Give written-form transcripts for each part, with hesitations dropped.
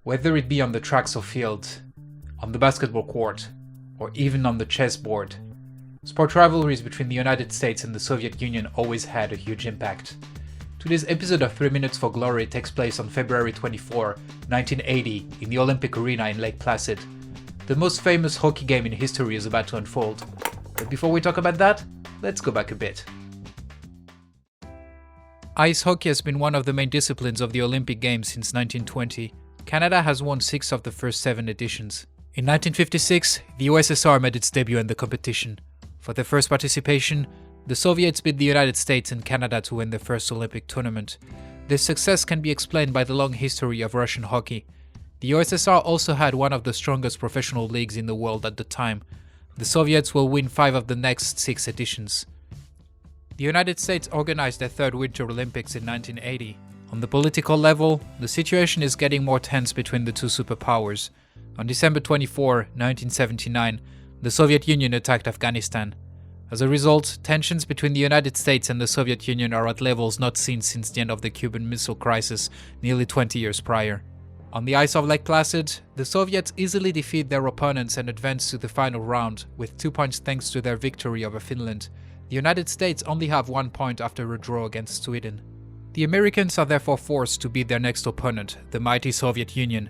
Whether it be on the tracks or field, on the basketball court, or even on the chessboard, sport rivalries between the United States and the Soviet Union always had a huge impact. Today's episode of 3 Minutes for Glory takes place on February 24, 1980, in the Olympic Arena in Lake Placid. The most famous hockey game in history is about to unfold. But before we talk about that, let's go back a bit. Ice hockey has been one of the main disciplines of the Olympic Games since 1920. Canada has won 6 of the first 7 editions. In 1956, the USSR made its debut in the competition. For their first participation, the Soviets beat the United States and Canada to win their first Olympic tournament. This success can be explained by the long history of Russian hockey. The USSR also had one of the strongest professional leagues in the world at the time. The Soviets will win 5 of the next 6 editions. The United States organized their third Winter Olympics in 1980. On the political level, the situation is getting more tense between the two superpowers. On December 24, 1979, the Soviet Union attacked Afghanistan. As a result, tensions between the United States and the Soviet Union are at levels not seen since the end of the Cuban Missile Crisis nearly 20 years prior. On the ice of Lake Placid, the Soviets easily defeat their opponents and advance to the final round, with 2 points thanks to their victory over Finland. The United States only have 1 point after a draw against Sweden. The Americans are therefore forced to beat their next opponent, the mighty Soviet Union.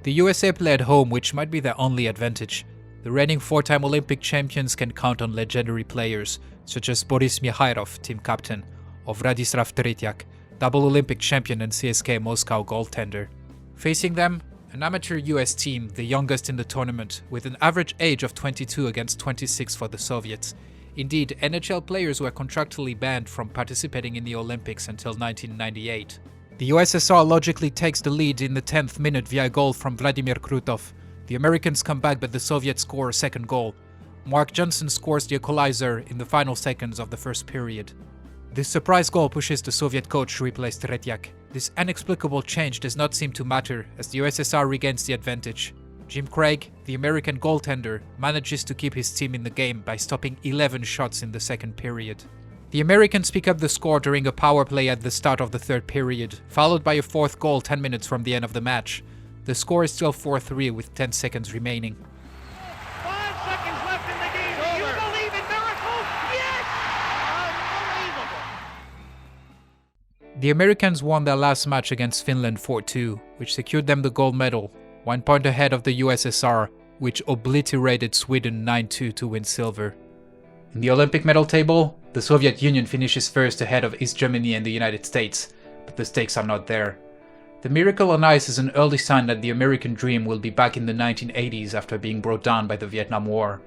The USA play at home, which might be their only advantage. The reigning 4-time Olympic champions can count on legendary players, such as Boris Mikhailov, team captain, or Vladislav Tretiak, double Olympic champion and CSKA Moscow goaltender. Facing them, an amateur US team, the youngest in the tournament, with an average age of 22 against 26 for the Soviets. Indeed, NHL players were contractually banned from participating in the Olympics until 1998. The USSR logically takes the lead in the 10th minute via a goal from Vladimir Krutov. The Americans come back, but the Soviets score a second goal. Mark Johnson scores the equalizer in the final seconds of the first period. This surprise goal pushes the Soviet coach to replace Tretiak. This inexplicable change does not seem to matter, as the USSR regains the advantage. Jim Craig, the American goaltender, manages to keep his team in the game by stopping 11 shots in the second period. The Americans pick up the score during a power play at the start of the third period, followed by a 4th goal 10 minutes from the end of the match. The score is still 4-3 with 10 seconds remaining. 5 seconds left in the game. Do you believe in miracles? Yes! Unbelievable! The Americans won their last match against Finland 4-2, which secured them the gold medal, 1 point ahead of the USSR, which obliterated Sweden 9-2 to win silver. In the Olympic medal table, the Soviet Union finishes first ahead of East Germany and the United States, but the stakes are not there. The miracle on ice is an early sign that the American dream will be back in the 1980s after being brought down by the Vietnam War.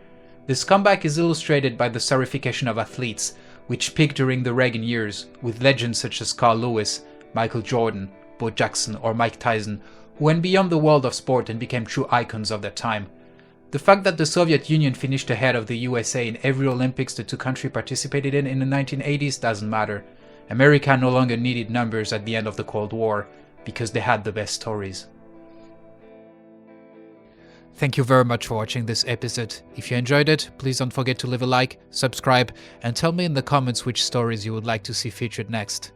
This comeback is illustrated by the scarification of athletes, which peaked during the Reagan years, with legends such as Carl Lewis, Michael Jordan, Bo Jackson or Mike Tyson, who went beyond the world of sport and became true icons of their time. The fact that the Soviet Union finished ahead of the USA in every Olympics the two countries participated in the 1980s doesn't matter. America no longer needed numbers at the end of the Cold War, because they had the best stories. Thank you very much for watching this episode. If you enjoyed it, please don't forget to leave a like, subscribe, and tell me in the comments which stories you would like to see featured next.